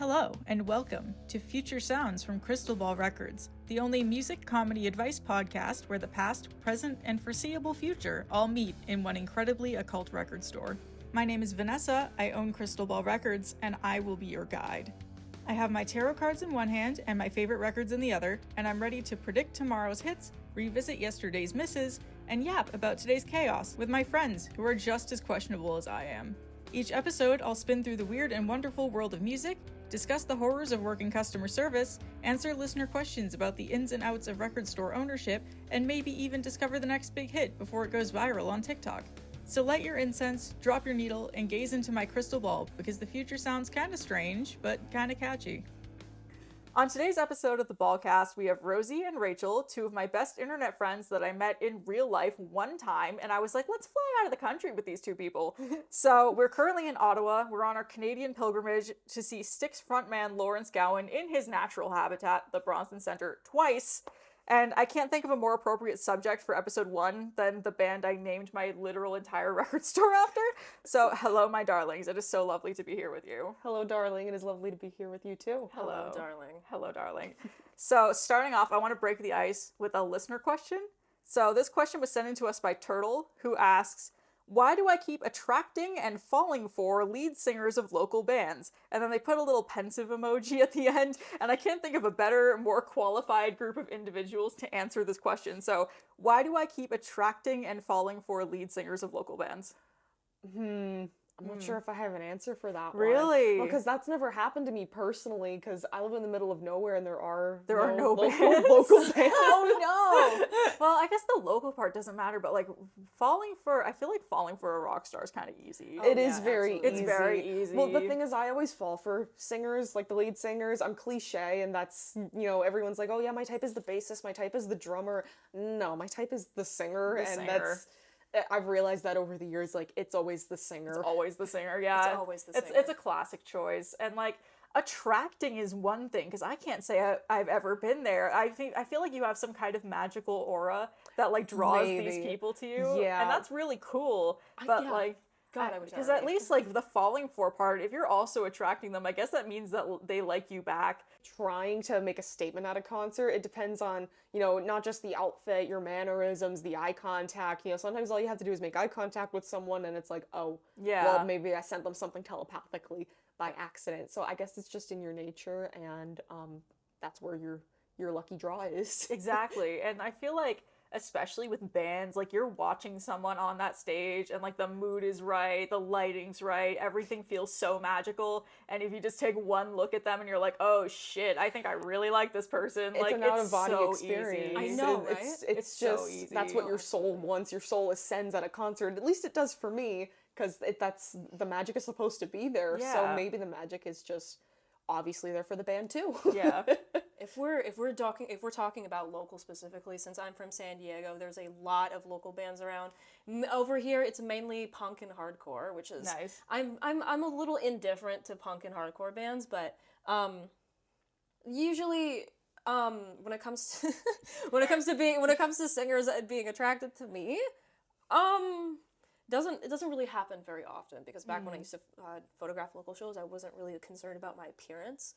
Hello, and welcome to Future Sounds from Crystal Ball Records, the only music comedy advice podcast where the past, present, and foreseeable future all meet in one incredibly occult record store. My name is Vanessa, I own Crystal Ball Records, and I will be your guide. I have my tarot cards in one hand and my favorite records in the other, and I'm ready to predict tomorrow's hits, revisit yesterday's misses, and yap about today's chaos with my friends who are just as questionable as I am. Each episode, I'll spin through the weird and wonderful world of music, discuss the horrors of working customer service, answer listener questions about the ins and outs of record store ownership, and maybe even discover the next big hit before it goes viral on TikTok. So light your incense, drop your needle, and gaze into my crystal ball, because the future sounds kinda strange, but kinda catchy. On today's episode of the Ballcast, we have Rosie and Rachel, two of my best internet friends that I met in real life one time, and I was like, let's fly out of the country with these two people. So we're currently in Ottawa. We're on our Canadian pilgrimage to see Styx frontman Lawrence Gowan in his natural habitat, the Bronson Centre, twice. And I can't think of a more appropriate subject for episode 1 than the band I named my literal entire record store after. So hello, my darlings. It is so lovely to be here with you. Hello, darling. It is lovely to be here with you, too. Hello, darling. Hello, darling. So starting off, I want to break the ice with a listener question. So this question was sent in to us by Turtle, who asks, why do I keep attracting and falling for lead singers of local bands? And then they put a little pensive emoji at the end, and I can't think of a better, more qualified group of individuals to answer this question. So why do I keep attracting and falling for lead singers of local bands? I'm not sure if I have an answer for that one. Really? Well, because that's never happened to me personally, because I live in the middle of nowhere and there are no local bands? local bands. Oh no! Well, I guess the local part doesn't matter, but like I feel like falling for a rock star is kind of easy. It is very easy. It's very easy. Well, the thing is, I always fall for singers, like the lead singers. I'm cliche, and that's, everyone's like, oh yeah, my type is the bassist, my type is the drummer. No, my type is the singer, I've realized that over the years, like, it's always the singer. It's always the singer, yeah. It's always the singer. It's a classic choice. And, like, attracting is one thing, because I can't say I've ever been there. I feel like you have some kind of magical aura that, like, draws these people to you. Yeah. And that's really cool. But, like... God, I wish because at least, like, the falling for part, if you're also attracting them, I guess that means that they like you back. Trying to make a statement at a concert, it depends on, not just the outfit, your mannerisms, the eye contact. Sometimes all you have to do is make eye contact with someone and it's like, oh, yeah, well, maybe I sent them something telepathically by accident. So I guess it's just in your nature, and that's where your lucky draw is. Exactly. And I feel like, especially with bands, like, you're watching someone on that stage and, like, the mood is right, the lighting's right, everything feels so magical, and if you just take one look at them and you're like, oh shit, I think I really like this person, it's an out-of-body so experience. Easy. I know, right? It's just, so easy. That's what your soul wants. Your soul ascends at a concert. At least it does for me, because that's the magic is supposed to be there. Yeah. So maybe the magic is just obviously there for the band too. Yeah. If we're talking about local specifically, since I'm from San Diego, there's a lot of local bands around. Over here, it's mainly punk and hardcore, which is nice. I'm a little indifferent to punk and hardcore bands, but usually when it comes to singers being attracted to me, it doesn't really happen very often, because back when I used to photograph local shows, I wasn't really concerned about my appearance.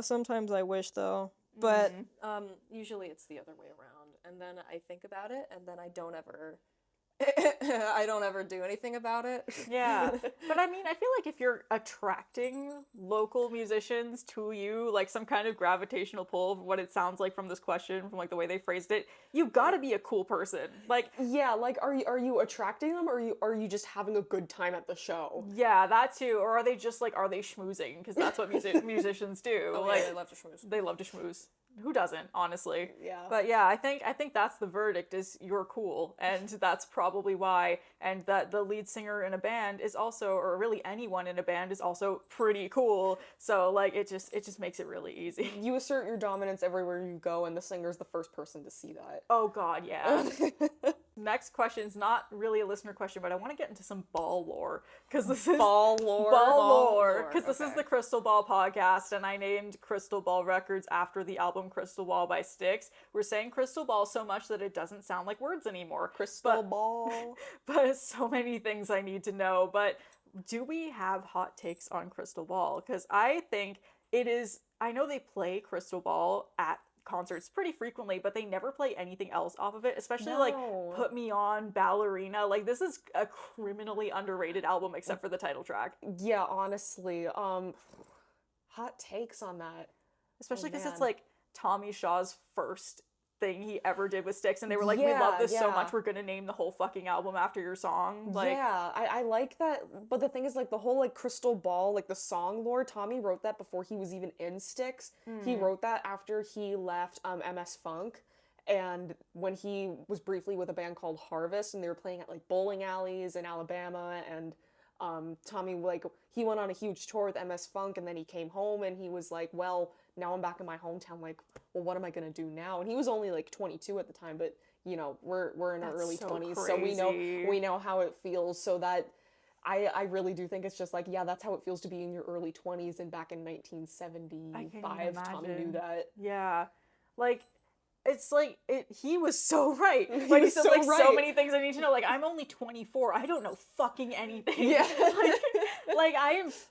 Sometimes I wish though, but usually it's the other way around, and then I think about it, and then I don't ever do anything about it. Yeah. But I mean, I feel like if you're attracting local musicians to you, like some kind of gravitational pull of what it sounds like from this question, from like the way they phrased it, you've got to be a cool person. Like, yeah, like are you attracting them, or are you just having a good time at the show? Yeah, that too. Or are they just like, are they schmoozing? Because that's what musicians do. Oh, like, yeah, they love to schmooze. They love to schmooze. Who doesn't, honestly? Yeah. But yeah, I think that's the verdict, is you're cool, and that's probably why, and that the lead singer in a band is also, or really anyone in a band is also pretty cool. So like, it just makes it really easy. You assert your dominance everywhere you go, and the singer's the first person to see that. Oh god, yeah. next question is not really a listener question, but I want to get into some ball lore, because this is Ball lore. because this is the Crystal Ball podcast, and I named Crystal Ball Records after the album Crystal Ball by Styx. We're saying Crystal Ball so much that it doesn't sound like words anymore. Crystal Ball. But so many things I need to know. But do we have hot takes on Crystal Ball? Because I think it is, I know they play Crystal Ball at concerts pretty frequently, but they never play anything else off of it, especially like Put Me On, Ballerina. Like, this is a criminally underrated album except for the title track. Yeah, honestly. Hot takes on that. Especially because it's like Tommy Shaw's first thing he ever did with Styx, and they were like, we love this so much, we're gonna name the whole fucking album after your song. Like, yeah, I like that, but the thing is, like, the whole, like, Crystal Ball, like, the song lore, Tommy wrote that before he was even in Styx. He wrote that after he left MS Funk, and when he was briefly with a band called Harvest, and they were playing at, like, bowling alleys in Alabama, and Tommy, like, he went on a huge tour with MS Funk, and then he came home, and he was like, well, now I'm back in my hometown, like, well, what am I gonna do now? And he was only, like, 22 at the time, but, you know, we're in our early 20s, crazy. so we know how it feels, so that I really do think it's just like, yeah, that's how it feels to be in your early 20s, and back in 1975, Tommy knew that. Yeah. Like, it's like, he was so right. Like, he said, so like, right. so many things I need to know. Like, I'm only 24. I don't know fucking anything. Yeah. like,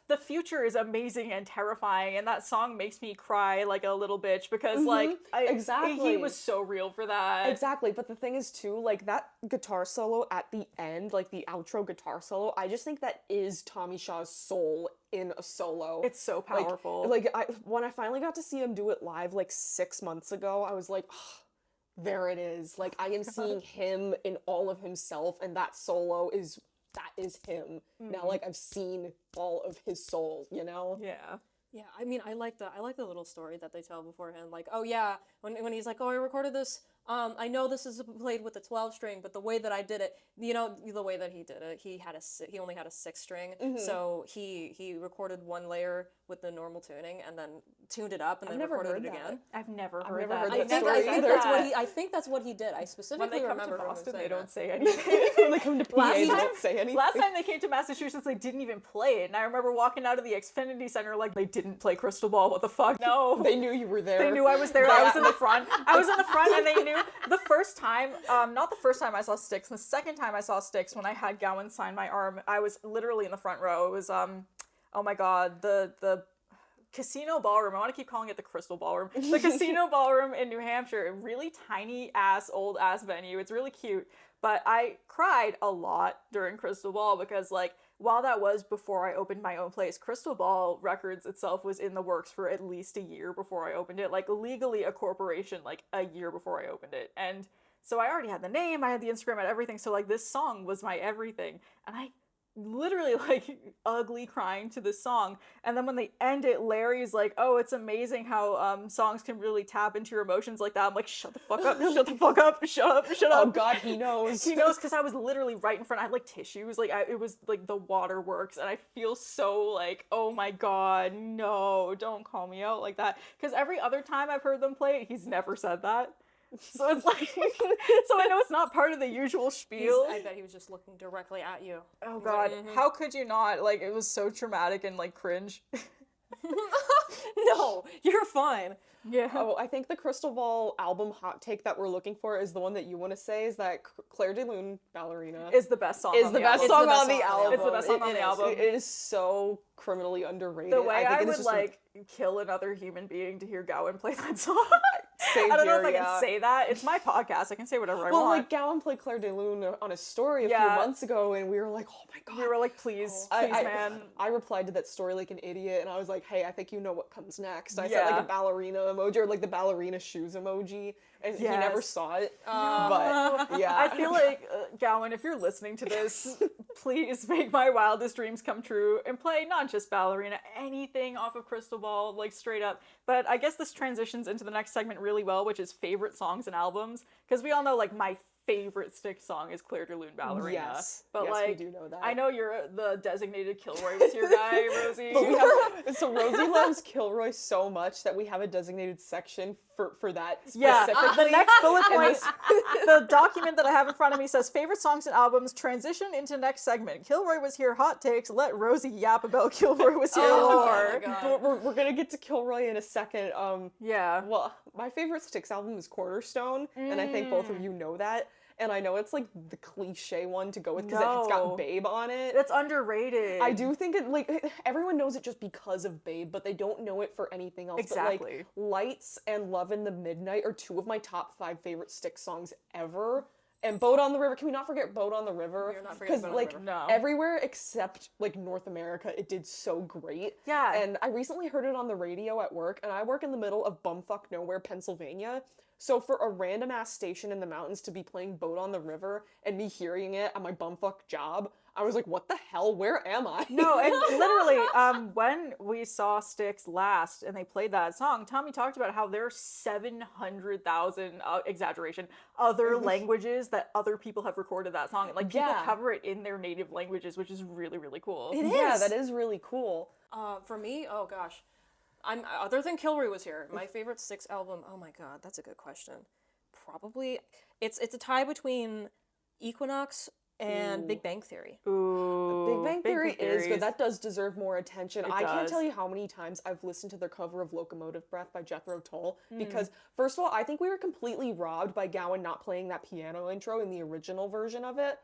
the future is amazing and terrifying, and that song makes me cry like a little bitch, because, like, exactly. he was so real for that. Exactly, but the thing is, too, like, that guitar solo at the end, like, the outro guitar solo, I just think that is Tommy Shaw's soul in a solo. It's so powerful. Like, when I finally got to see him do it live, like, 6 months ago, I was like, oh, there it is. Like, I am seeing him in all of himself, and that solo is him. Now, like, I've seen all of his soul, you know? Yeah. Yeah, I mean, I like the little story that they tell beforehand. Like, oh yeah, when he's like, oh, I recorded this. I know this is played with a 12 string, but the way that I did it, you know, the way that he did it, he only had a 6 string, so he recorded one layer with the normal tuning and then tuned it up and then recorded it again. I've never heard that. I think that's what he did. I specifically remember when they come to Boston, they don't that. say anything. When they come to PA, they don't say anything. Last time they came to Massachusetts, they didn't even play it, and I remember walking out of the Xfinity Center like, they didn't play Crystal Ball. What the fuck? No. They knew you were there. They knew I was there. I was in the front. And they knew the first time, not the first time I saw Styx, the second time I saw Styx, when I had Gowan sign my arm, I was literally in the front row. It was, oh my god, the Casino Ballroom. I want to keep calling it the Crystal Ballroom. The Casino Ballroom in New Hampshire. A really tiny ass, old ass venue. It's really cute. But I cried a lot during Crystal Ball because, like, while that was before I opened my own place, Crystal Ball Records itself was in the works for at least a year before I opened it. Like, legally a corporation, like, a year before I opened it. And so I already had the name, I had the Instagram, I had everything. So, like, this song was my everything. And I literally, like, ugly crying to this song. And then when they end it, Larry's like, oh, it's amazing how songs can really tap into your emotions like that. I'm like, shut the fuck up, shut the fuck up, shut up. Oh god, he knows. He knows, because I was literally right in front. I had, like, tissues. Like, it was, like, the waterworks. And I feel so, like, oh my god, no, don't call me out like that. Because every other time I've heard them play it, he's never said that. So it's like, so I know it's not part of the usual spiel. I bet he was just looking directly at you. Oh god, how could you not? Like, it was so traumatic and, like, cringe. No, you're fine. Yeah. Oh, I think the Crystal Ball album hot take that we're looking for is the one that you want to say, is that Claire de Lune, Ballerina, is the best song is on the the best album. song on the album. It's the best song on the album. It is so criminally underrated. The way I think would, like, kill another human being to hear Gowan play that song. Same I don't know if here, I can say that. It's my podcast. I can say whatever I well, want. like, Gowan played Claire de Lune on a story a few months ago, and we were like, oh my god. We were like, please, man. I replied to that story like an idiot, and I was like, hey, I think you know what comes next. I said, like, a ballerina emoji, or, like, the ballerina shoes emoji, and he never saw it. But, yeah. I feel like, Gowan, if you're listening to this, please make my wildest dreams come true, and play not just Ballerina, anything off of Crystal Ball, like, straight up. But I guess this transitions into the next segment really well, which is favorite songs and albums, because we all know, like, my favorite Styx song is Claire de Lune Ballerina. Yes. But yes, like, we do know that. I know you're the designated Kilroy Was Here guy, Rosie. But we have, so Rosie loves Kilroy so much that we have a designated section for that specifically. The next bullet And point, this- the document that I have in front of me says favorite songs and albums, transition into next segment. Kilroy Was Here, hot takes, let Rosie yap about Kilroy Was Here lore. But we're gonna get to Kilroy in a second. Yeah. Well, my favorite Styx album is Cornerstone, and I think both of you know that. And I know it's like the cliche one to go with because it's No. got Babe on it. It's underrated. I do think it, like, everyone knows it just because of Babe, but they don't know it for anything else. Exactly. But like Lights and Love in the Midnight are two of my top 5 favorite Styx songs ever. And Boat on the River, can we not forget Boat on the River? We're not forgetting Boat on the like River. No. everywhere except like North America, it did so great. Yeah. And I recently heard it on the radio at work, and I work in the middle of bumfuck nowhere, Pennsylvania. So for a random ass station in the mountains to be playing Boat on the River and me hearing it at my bumfuck job, I was like, what the hell? Where am I? No, and literally, when we saw Styx last and they played that song, Tommy talked about how there are 700,000, exaggeration, other languages that other people have recorded that song. Like, people Yeah. cover it in their native languages, which is really, really cool. Yeah, that is really cool. For me, oh gosh, I'm other than Kilroy Was Here, my favorite Styx album. Oh my god, that's a good question. Probably it's a tie between Equinox and Big Bang Theory. Ooh. Big Bang Theory is Theory's- good. That does deserve more attention. I can't does. tell you how many times I've listened to their cover of Locomotive Breath by Jethro Tull because, first of all, I think we were completely robbed by Gowan not playing that piano intro in the original version of it.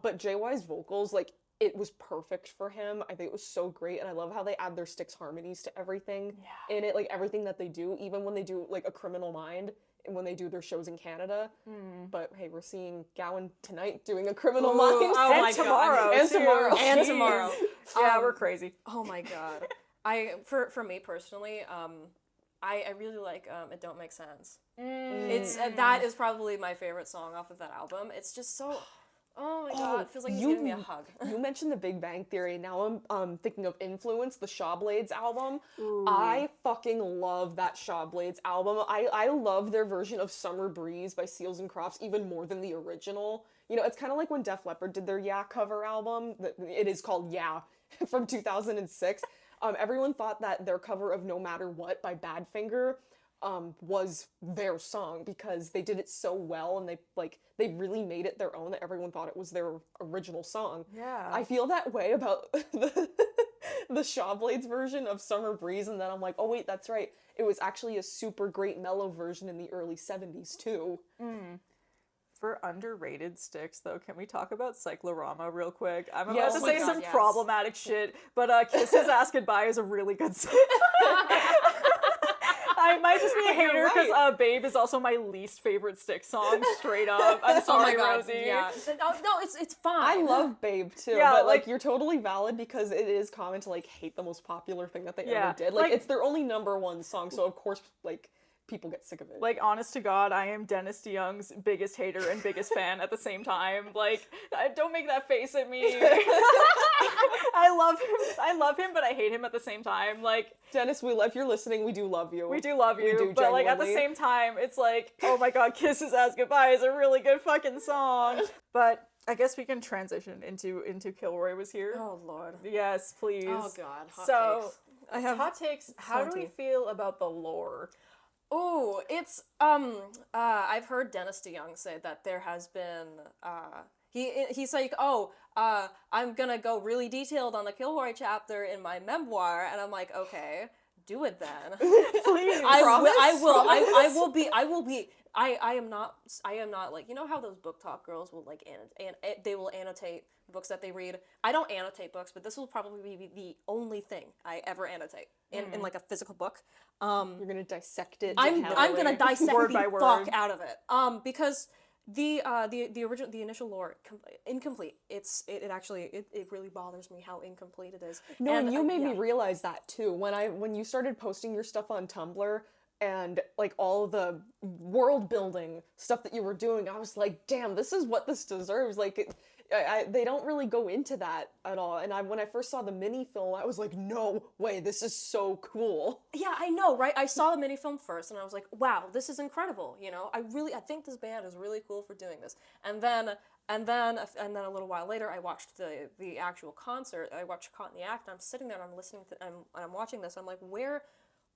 But JY's vocals, like, it was perfect for him. I think it was so great, and I love how they add their Styx harmonies to everything in it, like everything that they do, even when they do like A Criminal Mind and when they do their shows in Canada. But hey, we're seeing Gowan tonight doing A Criminal Mind. oh and my tomorrow, God. And too. tomorrow. And Jeez. tomorrow. Yeah, we're crazy. Oh my god. For me personally, I really like It Don't Make Sense. It's that is probably my favorite song off of that album. It's just so oh my god, it feels like he's giving me a hug. You mentioned the Big Bang Theory. Now I'm thinking of Influence, the Shaw Blades album. I fucking love that Shaw Blades album. I love their version of Summer Breeze by Seals and Crofts even more than the original. You know, it's kind of like when Def Leppard did their Yeah cover album. It is called Yeah from 2006. Everyone thought that their cover of No Matter What by Badfinger was their song because they did it so well and they really made it their own that everyone thought it was their original song. Yeah. I feel that way about the Shaw Blades version of Summer Breeze, and then I'm like, oh wait, that's right. It was actually a super great mellow version in the early 70s too. For underrated Styx, though, can we talk about Cyclorama real quick? I'm Yes. about to Oh my say God, some yes. problematic shit, but Kiss His Ass Goodbye is a really good song. I might just be a hater because Babe is also my least favorite Styx song, straight up. I'm sorry, Rosie. Yeah. No, it's fine. I love Babe too, Yeah, but like- you're totally valid because it is common to like hate the most popular thing that they Yeah, ever did. like- It's their only #1 song, so of course like people get sick of it. Like, honest to God, I am Dennis DeYoung's biggest hater and biggest fan at the same time. Like, don't make that face at me. I love him, but I hate him at the same time. Like, Dennis, if you're listening, we do love you. we do love you, do, but like at the genuinely. same time, it's like, oh my god, Kiss His Ass Goodbye is a really good fucking song. But I guess we can transition into Kilroy Was Here. Oh lord. Yes, please. Oh god. Hot So, takes. I have hot takes. How do we plenty. feel about the lore? Oh, it's I've heard Dennis DeYoung say that there has been he's like, I'm gonna go really detailed on the Kilroy chapter in my memoir, and I'm like, okay, do it then. Please. I am not like, you know how those book talk girls will like they will annotate books that they read. I don't annotate books, but this will probably be the only thing I ever annotate in like a physical book. You're gonna dissect it. I'm gonna dissect Word the by word. fuck out of it. Because the initial lore incomplete. It really bothers me how incomplete it is. No, and you made me realize that too. When you started posting your stuff on Tumblr, and like all the world building stuff that you were doing, I was like, damn, this is what this deserves. Like, they don't really go into that at all. And when I first saw the mini film, I was like, no way, this is so cool. Yeah, I know, right? I saw the mini film first, and I was like, wow, this is incredible. You know, I think this band is really cool for doing this. And then a little while later, I watched the actual concert. I watched Caught in the Act, and I'm sitting there and I'm listening to, and I'm watching this. I'm like,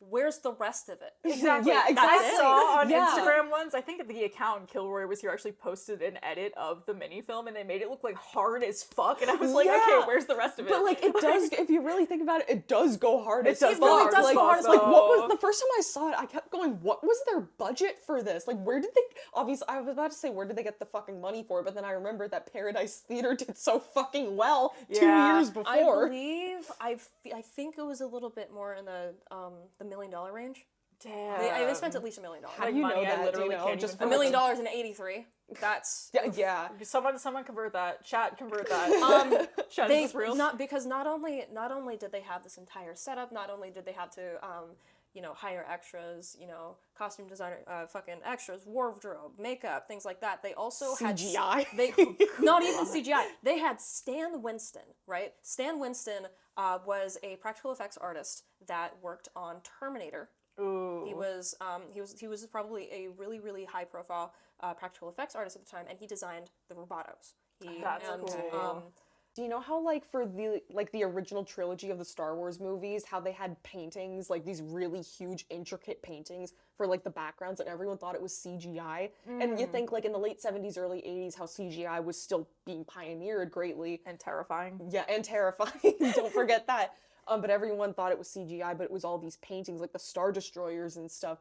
where's the rest of it? Exactly. Yeah, exactly. I saw on Instagram once, I think the account Kilroy Was Here actually posted an edit of the mini film, and they made it look like hard as fuck, and I was like, okay, where's the rest of it? But like, it does, if you really think about it, it does go hard as fuck. It really does go hard as Like, fuck. what was, the first time I saw it, I kept going, what was their budget for this? Like, where did they, obviously, I was about to say, where did they get the fucking money for it? But then I remembered that Paradise Theater did so fucking well 2 years before. I believe, I think it was a little bit more in the $1 million range. Damn. They spent at least $1 million. How do you know that? Literally can't just $1 million in '83. That's yeah. Someone convert that. Chat, convert that. Chat, is this real? Not only did they have this entire setup, not only did they have to hire extras, costume designer, fucking extras, wardrobe, makeup, things like that. They also CGI. Not even CGI. They had Stan Winston, right? Stan Winston was a practical effects artist that worked on Terminator. Ooh. He was probably a really, really high profile practical effects artist at the time, and he designed the Robotos. That's cool. Do you know how, like, for the original trilogy of the Star Wars movies, how they had paintings, like these really huge, intricate paintings for, like, the backgrounds, and everyone thought it was CGI? And you think, like, in the late 70s, early 80s, how CGI was still being pioneered greatly. And terrifying. Yeah, and terrifying. Don't forget that. But everyone thought it was CGI, but it was all these paintings, like the Star Destroyers and stuff.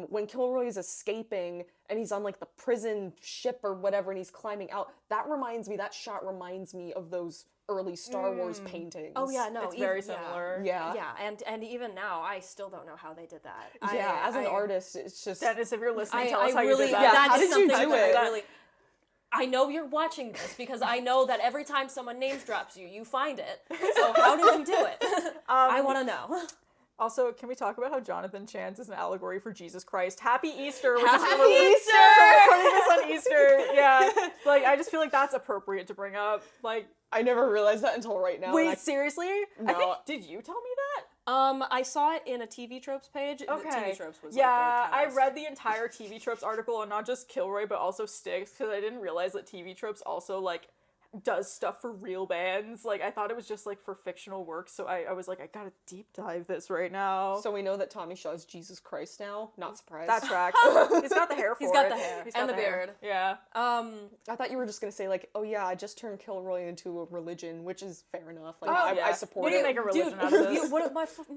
When Kilroy is escaping and he's on like the prison ship or whatever and he's climbing out, that shot reminds me of those early Star Wars paintings. Oh yeah, no, it's very similar. Yeah. Yeah, and even now, I still don't know how they did that. Yeah, as an artist, it's just... Dennis, if you're listening, tell us how really, you did that. How did you do it? Really, I know you're watching this because I know that every time someone names drops you, you find it. So how did you do it? I want to know. Also, can we talk about how Jonathan Chance is an allegory for Jesus Christ? Happy Easter! Happy Easter! We're recording this on Easter. Yeah, like I just feel like that's appropriate to bring up. Like I never realized that until right now. Wait, seriously? No. I think, did you tell me that? I saw it in a TV Tropes page. Okay. TV Tropes was I read the entire TV Tropes article, and not just Kilroy, but also Styx, because I didn't realize that TV Tropes also, like, does stuff for real bands. Like, I thought it was just, like, for fictional work, so I was like, I gotta deep dive this right now. So we know that Tommy Shaw is Jesus Christ now. Not surprised. That tracks. He's got the hair for it. He's got the hair. He's and got the beard. Yeah. I thought you were just gonna say, like, oh yeah, I just turned Kilroy into a religion, which is fair enough. Like, I support you it. Make a religion out of this.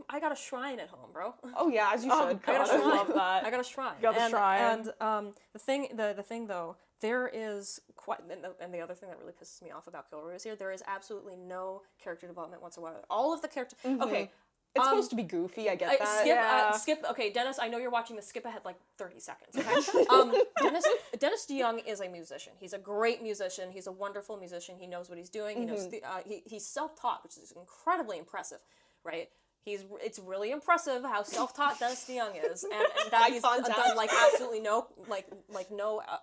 I got a shrine at home, bro. Oh yeah, as you should. I got a shrine. I love that. I got a shrine. You got the shrine. And the thing though, there is quite, and the other thing that really pisses me off about Kilroy Is Here, there is absolutely no character development whatsoever. All of the characters, okay. It's supposed to be goofy, I get that. Skip, okay, Dennis, I know you're watching this, skip ahead like 30 seconds, okay? Dennis DeYoung is a musician. He's a great musician. He's a wonderful musician. He knows what he's doing. He knows he's self-taught, which is incredibly impressive, right? It's really impressive how self-taught Dennis DeYoung is, and that he's done like absolutely no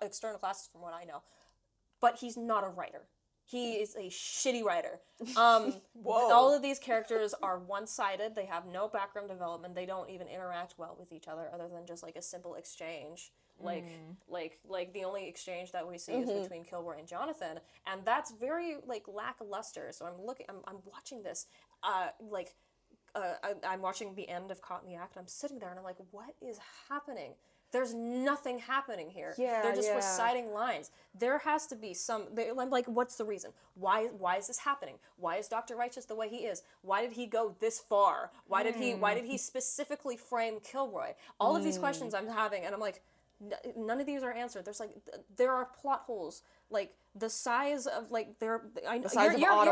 external classes from what I know. But he's not a writer. He is a shitty writer. All of these characters are one-sided. They have no background development. They don't even interact well with each other, other than just like a simple exchange. Like the only exchange that we see is between Kilroy and Jonathan, and that's very like lackluster. So I'm watching this, I'm watching the end of Caught in the Act, and I'm sitting there and I'm like, what is happening? There's nothing happening here. They're just reciting lines. There has to be I'm like, what's the reason? Why is this happening? Why is Dr. Righteous the way he is? Why did he go this far? Why did he specifically frame Kilroy? All of these questions I'm having, and I'm like, none of these are answered. There are plot holes, like the size of you're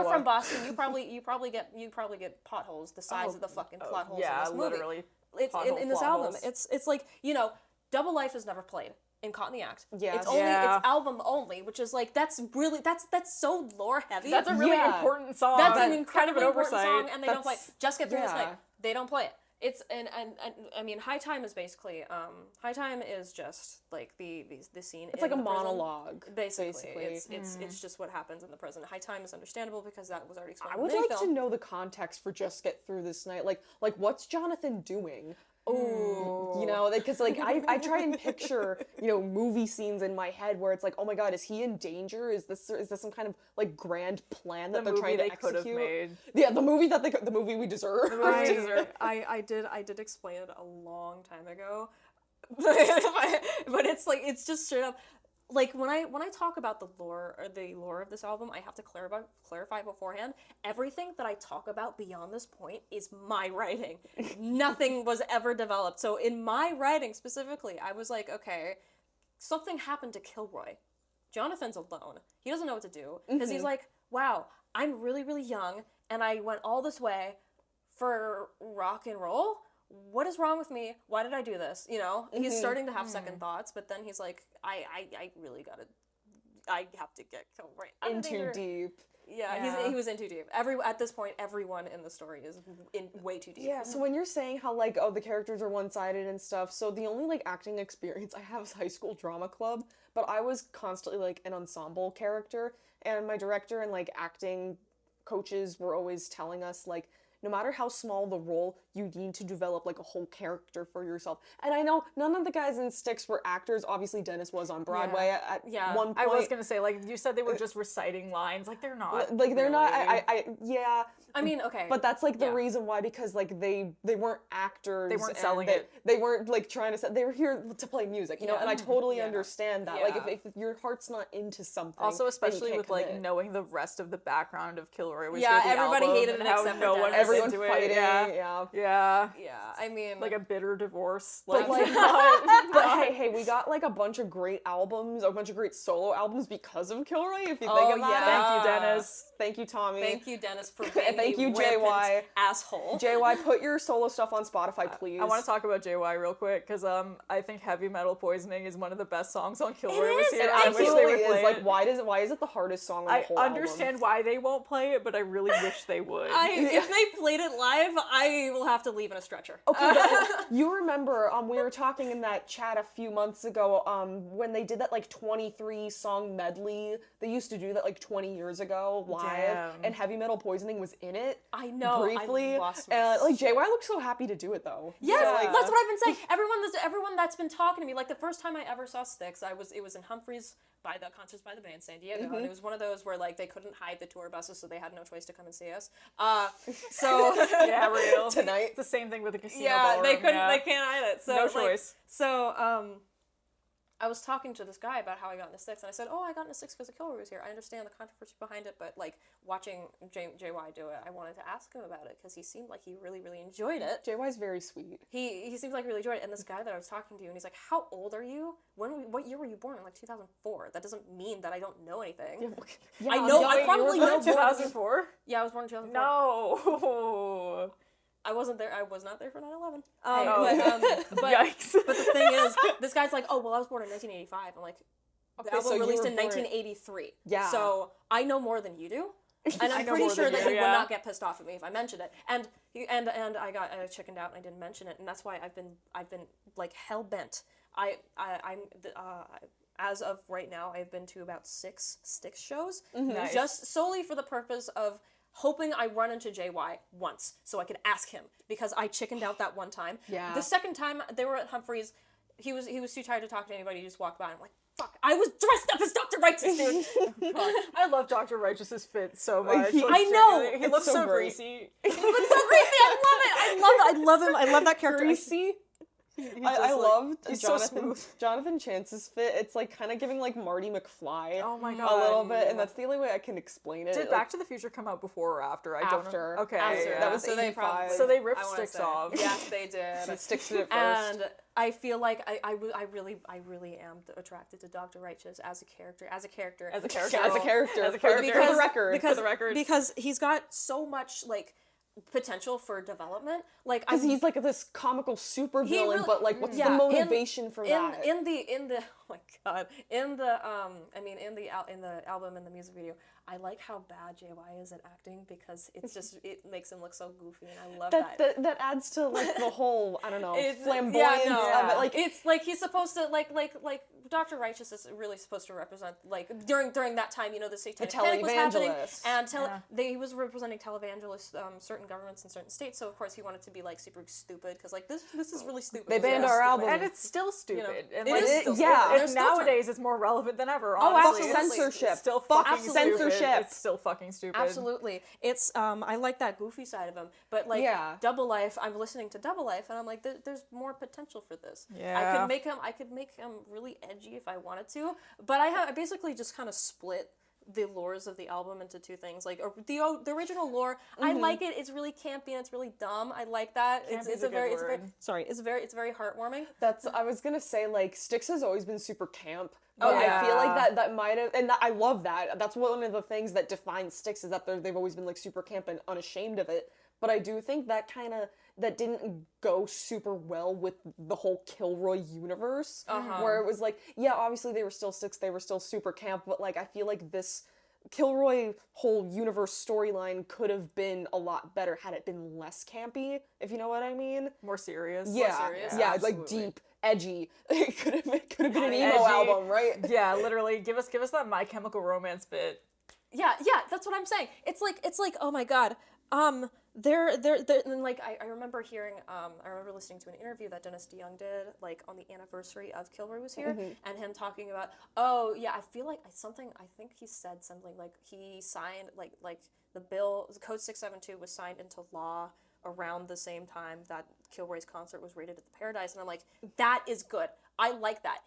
from Boston. You probably get potholes the size of the fucking plot holes in this movie. Literally. It's in this album. It's like, Double Life is never played in Caught in the Act. Yeah. It's album only, which is like that's so lore heavy. That's a really important song. That's an incredibly important song, and they don't play it. Just Get Through This Night. They don't play it. It's and I mean, High Time is basically High Time is just like the scene. It's like a the prison. monologue. Basically. It's just what happens in the prison. High Time is understandable because that was already explained. I would like to know the context for Just Get Through This Night. Like what's Jonathan doing? Oh, you know, because like I try and picture, you know, movie scenes in my head where it's like, oh my god, is he in danger? Is this some kind of like grand plan that they're trying to execute? Could have made. Yeah, the movie we deserve. I did explain it a long time ago, but it's like it's just straight up. Like when I talk about the lore of this album, I have to clarify beforehand. Everything that I talk about beyond this point is my writing. Nothing was ever developed. So in my writing specifically, I was like, okay, something happened to Kilroy. Jonathan's alone. He doesn't know what to do because he's like, wow, I'm really, really young and I went all this way for rock and roll. What is wrong with me? Why did I do this? You know, he's starting to have second thoughts, but then he's like, I really I have to get Kilroy in too deep. Yeah, he was in too deep. At this point, everyone in the story is in way too deep. Yeah, so when you're saying how, like, oh, the characters are one-sided and stuff, so the only, like, acting experience I have is high school drama club, but I was constantly, like, an ensemble character, and my director and, like, acting coaches were always telling us, like, no matter how small the role, you need to develop, like, a whole character for yourself. And I know none of the guys in Styx were actors. Obviously, Dennis was on Broadway at one point. I was gonna say, like, you said they were just reciting lines. Like, they're not. Like, they're really. not, yeah. I mean, okay. But that's, like, the reason why, because, like, they weren't actors. They weren't selling it. They weren't, like, trying to they were here to play music, you know? And I totally understand that. Like, if your heart's not into something. Also, especially with, like, knowing the rest of the background of Kilroy Was Here, everybody hated it except for Dennis. Everyone fighting. Yeah. I mean, like a bitter divorce. But hey, we got like a bunch of great albums, a bunch of great solo albums because of Kilroy. If you think about it. Thank you, Dennis. Thank you, Tommy. Thank you, Dennis, for being thank you, JY. Asshole. JY, put your solo stuff on Spotify, please. I want to talk about JY real quick because I think Heavy Metal Poisoning is one of the best songs on Kilroy Was Here. It absolutely is. Like, why is it the hardest song on the whole album? I understand why they won't play it, but I really wish they would. If they played it live, I will have to leave in a stretcher. Okay, you remember we were talking in that chat a few months ago when they did that like 23 song medley. They used to do that like 20 years ago live, and Heavy Metal Poisoning was in it. I know, briefly. I lost my and like JY looked so happy to do it though. Yes, that's what I've been saying. Everyone that's been talking to me, like the first time I ever saw Styx, it was in Humphreys by the Concerts by the Bay in San Diego, and it was one of those where like they couldn't hide the tour buses, so they had no choice to come and see us. So yeah, real tonight. It's the same thing with the casino. Yeah, ballroom, they couldn't. They can't hide it. So no choice. I was talking to this guy about how I got into Styx, and I said, "Oh, I got into Styx because of Kilroy Was Here. I understand the controversy behind it, but like watching JY do it, I wanted to ask him about it because he seemed like he really, really enjoyed it. JY's very sweet. He seems like he really enjoyed it. And this guy that I was talking to, and he's like, "How old are you? What year were you born?" I'm like, 2004. That doesn't mean that I don't know anything. Yeah, I know. I probably know. 2004. Yeah, I was born in 2004. No. I wasn't there. I was not there for 9/11. But Yikes. But the thing is, this guy's like, "Oh, well, I was born in 1985." I'm like, the album released in 1983. Yeah. So I know more than you do, and I'm pretty sure that he would not get pissed off at me if I mentioned it. And I got chickened out and I didn't mention it, and that's why I've been like hell bent. I'm as of right now, I've been to about 6 Styx shows, Nice. just solely for the purpose of hoping I run into JY once so I could ask him, because I chickened out that one time. Yeah. The second time they were at Humphreys, he was too tired to talk to anybody. He just walked by and I'm like, fuck, I was dressed up as Dr. Righteous, dude. I love Dr. Righteous's fit so much. I know. He looks so great. greasy. He looks so greasy. I love him. I love that character. Greasy? I loved he's so smooth. Jonathan Chance's fit. It's like kind of giving like Marty McFly Oh my god. a little bit, and that's the only way I can explain it. Did like, Back to the Future come out before or after? I don't know. Okay. After. Yeah. That was So they 85. probably- So they ripped I wanna Styx say. off. Yes, they did. Styx did it first. And I feel like I really am attracted to Dr. Righteous as a character. As a character. As a character. As a For the character. record. For the record. Because he's got so much like potential for development. Like Because he's like this comical super villain, really- but like, what's yeah, the motivation for that? in the my god! In the in the album and the music video, I like how bad JY is at acting because it makes him look so goofy, and I love that. That adds to like the whole flamboyance of it. Like it's like he's supposed to like Dr. Righteous is really supposed to represent like during that time, the Satanic Panic was happening, and he was representing televangelists, certain governments in certain states. So of course he wanted to be like super stupid because like this is really stupid. They banned our album, and it's still stupid. And it is still stupid. Nowadays it's more relevant than ever. Honestly. Fuck censorship. It's still fucking censorship. Stupid. It's still fucking stupid. Absolutely. It's I like that goofy side of him, but like Double Life, I'm listening to Double Life, and I'm like, there's more potential for this. Yeah. I could make him really edgy if I wanted to, but I basically just kind of split the lores of the album into two things. Like the original lore, I like it. It's really campy and it's really dumb. I like that. It's very very heartwarming. I was gonna say like Styx has always been super camp. But I feel like that might have, and I love that. That's one of the things that defines Styx is that they've always been like super camp and unashamed of it. But I do think that that didn't go super well with the whole Kilroy universe, where it was like, obviously they were still Styx, they were still super camp, but like I feel like this Kilroy whole universe storyline could have been a lot better had it been less campy, if you know what I mean. More serious. Yeah, like deep, edgy. It could have been an emo album, right? Yeah, literally. Give us that My Chemical Romance bit. Yeah, that's what I'm saying. It's like oh my god. They're and like I remember hearing I remember listening to an interview that Dennis DeYoung did like on the anniversary of Kilroy Was Here, and him talking about I feel like I think he said something like he signed like the bill, Code 672 was signed into law around the same time that Kilroy's concert was rated at the Paradise, and I'm like, that is good. I like that.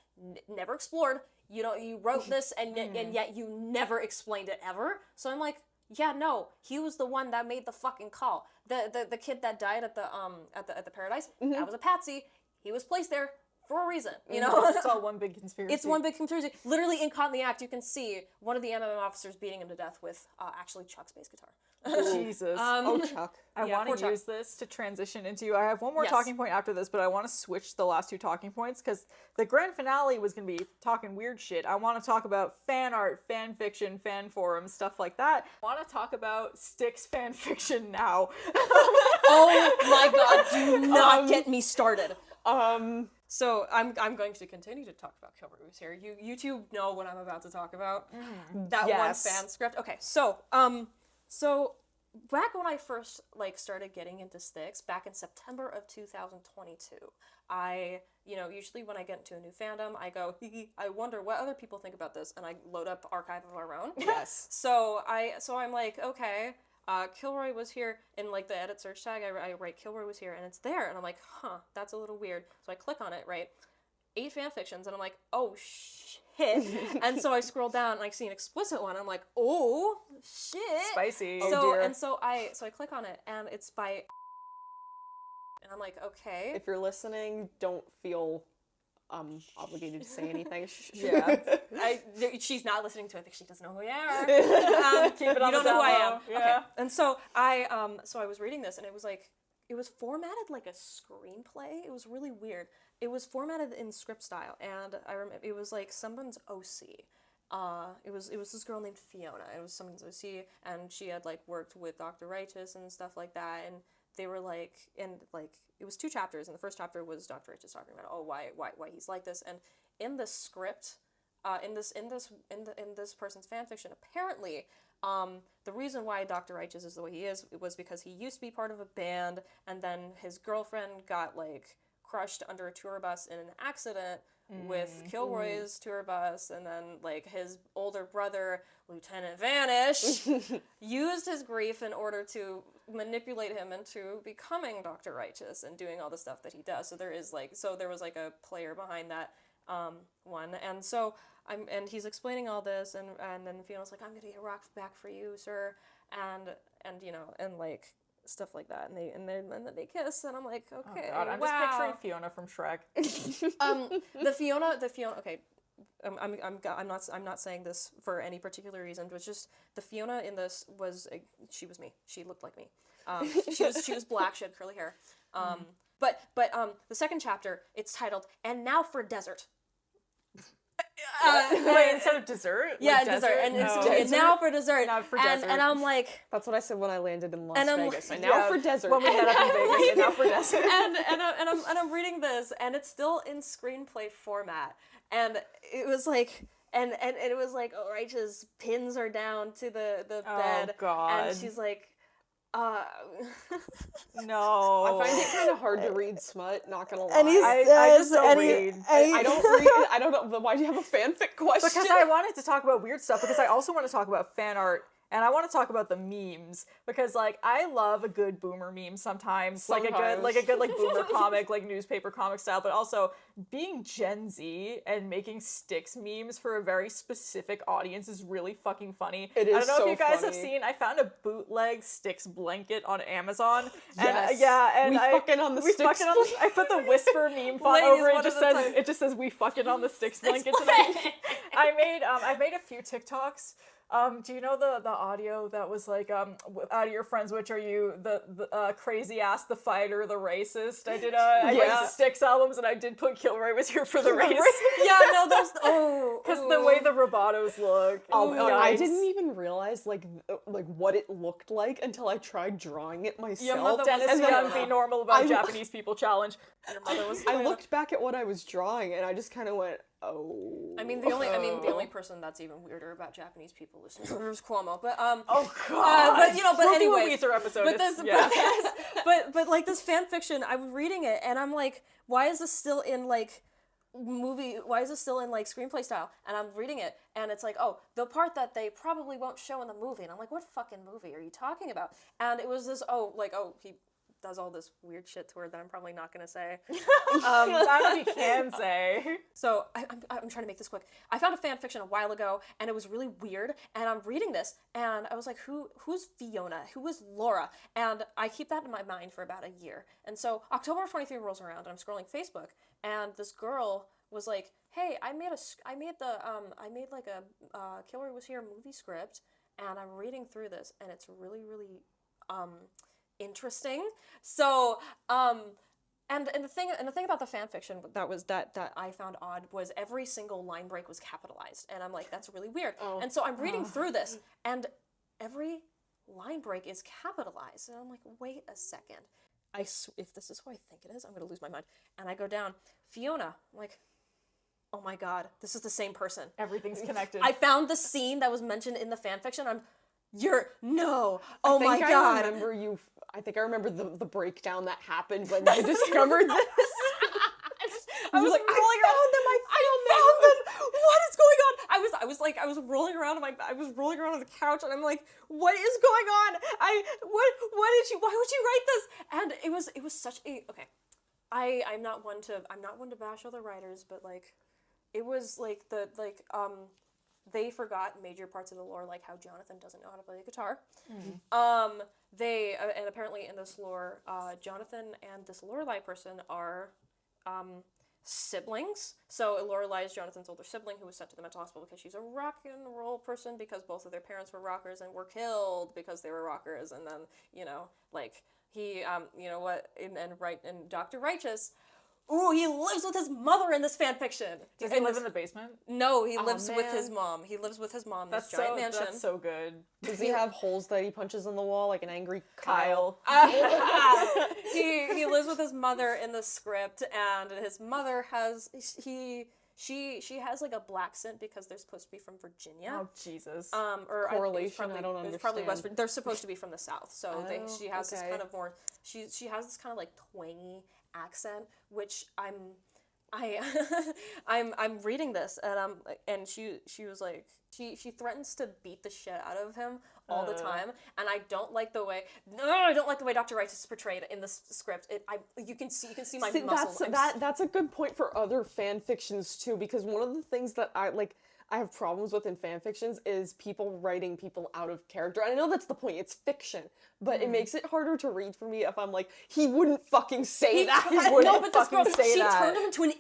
Never explored. You wrote this and yet you never explained it ever. So I'm like, yeah, no, he was the one that made the fucking call. The kid that died at the Paradise, that was a patsy. He was placed there for a reason, It's all one big conspiracy. It's one big conspiracy. Literally in Caught in the Act, you can see one of the MMM officers beating him to death with actually Chuck's bass guitar. Jesus. Chuck. I want to use this to transition into, I have one more talking point after this, but I want to switch the last two talking points because the grand finale was going to be talking weird shit. I want to talk about fan art, fan fiction, fan forums, stuff like that. I want to talk about Styx fan fiction now. Oh my god, do not get me started. So I'm going to continue to talk about Kilroy Was Here. You two know what I'm about to talk about. That one fan script. Okay, so back when I first started getting into Styx, back in September of 2022, I usually when I get into a new fandom, I go, I wonder what other people think about this, and I load up Archive of Our Own. Yes. So I'm like, okay. Kilroy Was Here, in like the edit search tag, I write Kilroy Was Here, and it's there, and I'm like, that's a little weird. So I click on it, right? 8 fanfictions, and I'm like, oh shit. And so I scroll down and I see an explicit one, and I'm like, oh shit. Spicy. So I click on it, and it's by and I'm like, okay. If you're listening, don't feel obligated to say anything. Yeah. She's not listening to it because she doesn't know who we are. Keep it on you don't the know who I down am. low. Yeah. Okay. And so I was reading this, and it was formatted like a screenplay. It was really weird. It was formatted in script style, and I remember it was like someone's OC. It was this girl named Fiona. It was someone's OC, and she had worked with Dr. Righteous and stuff like that, and they were it was 2 chapters, and the first chapter was Dr. Righteous talking about why he's like this, and in the script, in this person's fanfiction, apparently, the reason why Dr. Righteous is the way he is was because he used to be part of a band, and then his girlfriend got crushed under a tour bus in an accident with Kilroy's tour bus, and then his older brother, Lieutenant Vanish, used his grief in order to manipulate him into becoming Dr. Righteous and doing all the stuff that he does. So there was a player behind that one, and so and he's explaining all this, and then Fiona's like, I'm gonna get a rock back for you, sir, and stuff like that, and then they kiss, and I'm like, okay, oh God, I'm just picturing Fiona from Shrek. The Fiona. Okay, I'm not saying this for any particular reason, but just the Fiona in this she was me. She looked like me. She was black. She had curly hair. But the second chapter, it's titled "And Now for Desert." Wait, instead of dessert? Yeah, like dessert. And it's desert? now for dessert. Now for and, desert. And I'm like... That's what I said when I landed in Las And I'm Vegas. like- And now for desert. When we met up in Vegas, and now for desert. and I'm reading this, and it's still in screenplay format, and it was like, and it was like, oh, Rachel's pins are down to the bed, God. and she's like, No. I find it kind of hard to read smut, not gonna lie. And he's, I just don't read. I don't read it. I don't know. But why do you have a fanfic question? Because I wanted to talk about weird stuff, because I also want to talk about fan art, and I want to talk about the memes, because like I love a good boomer meme sometimes. Like a good boomer comic, like newspaper comic style, but also being Gen Z and making Styx memes for a very specific audience is really fucking funny. It is I don't know so if you guys have funny. seen, I found a bootleg Styx blanket on Amazon. Yes. And We fucking on the Styx I put the whisper meme font Ladies, over it. one Just at a says time. it just says we fucking on the Styx blanket tonight. I made a few TikToks. Do you know the audio that was like, out of your friends, which are you, the crazy ass, the fighter, the racist? I did I like Styx albums, and I did put Kilroy Was Here for the race. yeah, no, those, Because the way the Robotos look. I yikes. didn't even realize like what it looked like until I tried drawing it myself. Your mother Dennis And then Young, be normal about I- Japanese people challenge. Your mother was. I looked back at what I was drawing, and I just kind of went, oh. I mean, the only person that's even weirder about Japanese people is Cuomo, but Oh God! but you know, but we'll anyways, do a Weezer episode. but It's- this, yeah. but like this fan fiction, I was reading it, and I'm like, why is this still in like movie? Why is this still in like screenplay style? And I'm reading it, and it's like, oh, the part that they probably won't show in the movie, and I'm like, what fucking movie are you talking about? And it was this, he does all this weird shit to her that I'm probably not gonna say. I don't know if you can say. So I'm trying to make this quick. I found a fan fiction a while ago, and it was really weird. And I'm reading this, and I was like, who's Fiona? Who is Laura? And I keep that in my mind for about a year. And so October of 23 rolls around, and I'm scrolling Facebook, and this girl was like, hey, I made like a Kilroy Was Here movie script, and I'm reading through this, and it's really, really interesting. So and the thing about the fan fiction that I found odd was every single line break was capitalized, and I'm like, that's really weird. And so I'm reading through this, and every line break is capitalized, and I'm like, wait a second, if this is who I think it is, I'm gonna lose my mind. And I go down, Fiona. I'm like, oh my god, this is the same person. Everything's connected. I found the scene that was mentioned in the fan fiction. Oh my god. I think I remember the breakdown that happened when you discovered this. I was like, I found them. What is going on? I was rolling around on the couch, and I'm like, what is going on? Why would you write this? And it was such a, okay. I'm not one to bash other writers, but like, it was like they forgot major parts of the lore, like how Jonathan doesn't know how to play the guitar. Mm-hmm. And apparently in this lore, Jonathan and this Lorelei person are siblings. So Lorelei is Jonathan's older sibling who was sent to the mental hospital because she's a rock and roll person, because both of their parents were rockers and were killed because they were rockers. And then, he, and Dr. Righteous, ooh, he lives with his mother in this fan fiction. Does he live in the basement? No, he lives with his mom. He lives with his mom in this giant mansion. That's so good. Does he have holes that he punches in the wall like an angry Kyle. He lives with his mother in the script, and his mother has she has like a black scent because they're supposed to be from Virginia. Oh Jesus. Or correlation. I don't understand. It's probably West. They're supposed to be from the South, so she has this okay. kind of more. She has this kind of like twangy accent, which I'm reading this, and she was like, she threatens to beat the shit out of him all the time, and I don't like the way Dr. Rice is portrayed in this script. You can see my muscles. That's a good point for other fan fictions too, because one of the things that I have problems with in fan fictions is people writing people out of character. And I know that's the point, it's fiction, but it makes it harder to read for me if I'm like, he wouldn't fucking say that. He wouldn't fucking say that. She turned him into an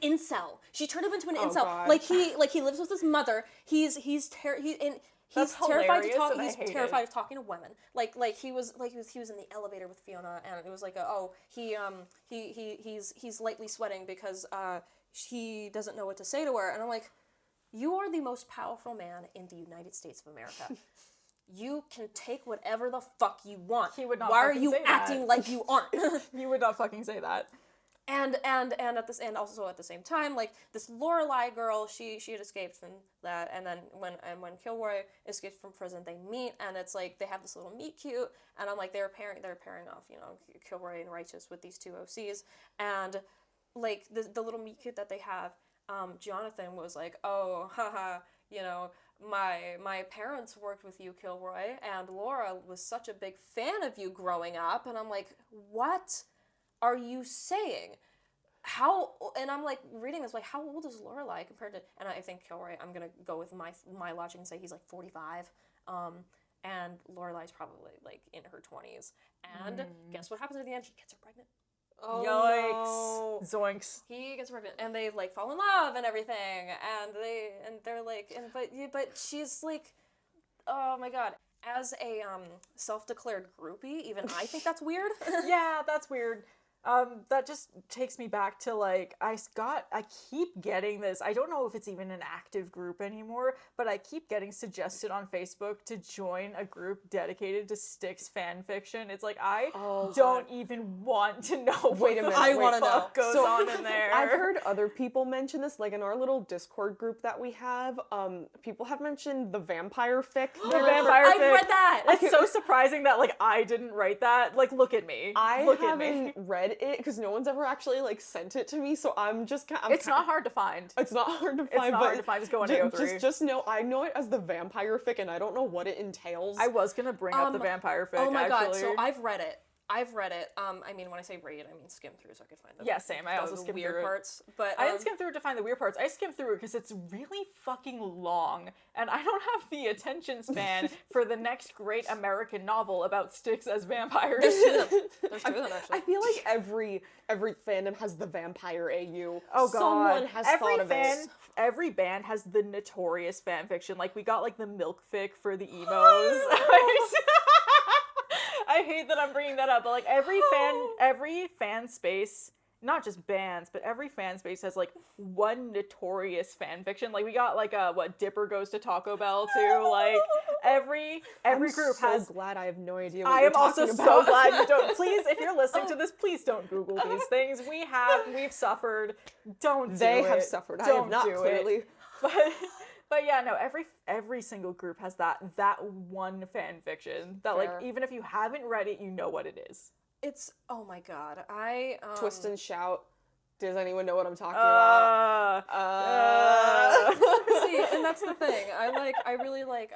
incel. God. Like he lives with his mother. He's terrified of talking to women. Like he was in the elevator with Fiona, and it was like he's lightly sweating because he doesn't know what to say to her, and I'm like, you are the most powerful man in the United States of America. You can take whatever the fuck you want. He would not. Why are fucking you say acting that. like you aren't? He would not fucking say that. And also at the same time, like this Lorelai girl, she had escaped from that, and then when Kilroy escapes from prison, they meet, and it's like they have this little meet cute, and I'm like they're pairing off, you know, Kilroy and Righteous with these two OCs, and like the little meet cute that they have, Jonathan was like, oh, haha, you know, my parents worked with you, Kilroy, and Laura was such a big fan of you growing up, and I'm like, what are you saying? How? And I'm like reading this, like, how old is Lorelai compared to? And I think Kilroy, I'm gonna go with my logic and say he's like 45, and Lorelai's probably like in her 20s. And guess what happens at the end? She gets her pregnant. Oh, yikes! No. Zoinks! He gets pregnant, and they like fall in love and everything, and they're like, but she's like, oh my god. As a self-declared groupie, even I think that's weird. Yeah, that's weird. That just takes me back to, like, I keep getting this, I don't know if it's even an active group anymore, but I keep getting suggested on Facebook to join a group dedicated to Styx fan fiction. It's like, I don't even want to know what the fuck goes on in there. I've heard other people mention this, like in our little Discord group that we have, people have mentioned the vampire fic. I've read that! It's so surprising that, like, I didn't write that. Like, look at me. I haven't read it because no one's ever actually like sent it to me, so I'm just it's not hard to find. It's not hard to find. Just go on AO3. Just know I know it as the vampire fic, and I don't know what it entails. I was gonna bring up the vampire fic. Oh my god! So I've read it. I mean, when I say read, I mean skim through so I could find the same. I also skimmed weird through parts. But I didn't skim through it to find the weird parts. I skimmed through it because it's really fucking long, and I don't have the attention span for the next great American novel about Styx as vampires. There's two of them, actually. I feel like every fandom has the vampire AU. Oh god, someone has thought of it. Every band has the notorious fan fiction. Like we got like the milk fic for the emos. I hate that I'm bringing that up, but like every fan space, not just bands, but every fan space has like one notorious fan fiction. Like we got like Dipper Goes to Taco Bell too. Like every group has. I'm so glad I have no idea. I am also so glad you don't. Please, if you're listening to this, please don't Google these things. We've suffered. Don't do it. They have suffered. I have not, clearly. But yeah, no, every single group has that one fan fiction that like even if you haven't read it, you know what it is. It's oh my god. Twist and Shout. Does anyone know what I'm talking about? See, and that's the thing. I really like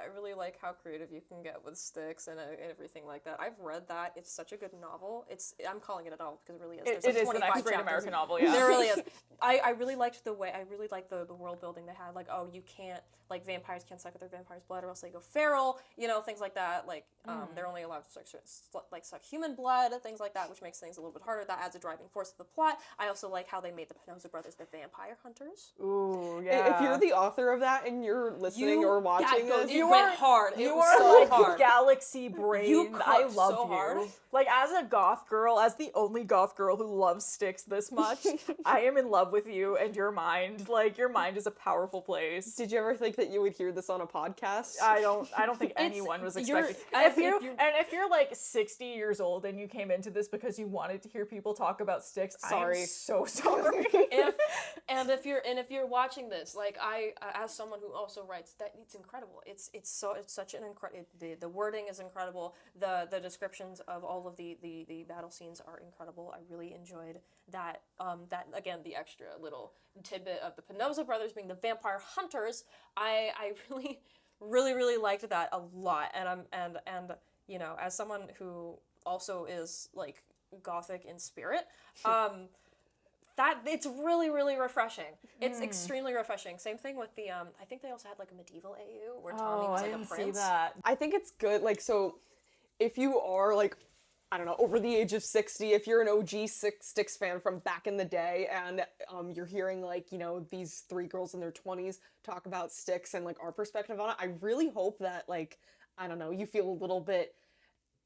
how creative you can get with Styx and everything like that. I've read that. It's such a good novel. I'm calling it a novel because it really is. It is the next great American novel. Yeah, there really is. I really liked the way. I really liked the world building they had. Like, oh, you can't vampires can't suck at their vampire's blood or else they go feral. You know, things like that. Like, they're only allowed to suck human blood, things like that, which makes things a little bit harder. That adds a driving force to the plot. I also like how they made the Penosa brothers the vampire hunters. Ooh, yeah. If you're the author of that and you're listening or watching this, you went hard. You are so like hard. Galaxy brain. I love so you. Hard. Like as a goth girl, as the only goth girl who loves Styx this much, I am in love with you and your mind. Like your mind is a powerful place. Did you ever think that you would hear this on a podcast? I don't think anyone was expecting. If you're like 60 years old and you came into this because you wanted to hear people talk about Styx, sorry. I am so sorry. if you're watching this, like I, as someone who also writes, that it's incredible. It's such an incredible. The wording is incredible. The descriptions of all of the battle scenes are incredible. I really enjoyed that. That again, the extra little tidbit of the Penosa brothers being the vampire hunters. I really liked that a lot. And you know, as someone who also is like gothic in spirit, that it's really refreshing. It's extremely refreshing. Same thing with the I think they also had like a medieval AU where Tommy was like a prince. See that. I think it's good. Like, so if you are like, I don't know, over the age of 60, if you're an OG Styx fan from back in the day and you're hearing like, you know, these three girls in their 20s talk about Styx and like our perspective on it, I really hope that like, I don't know, you feel a little bit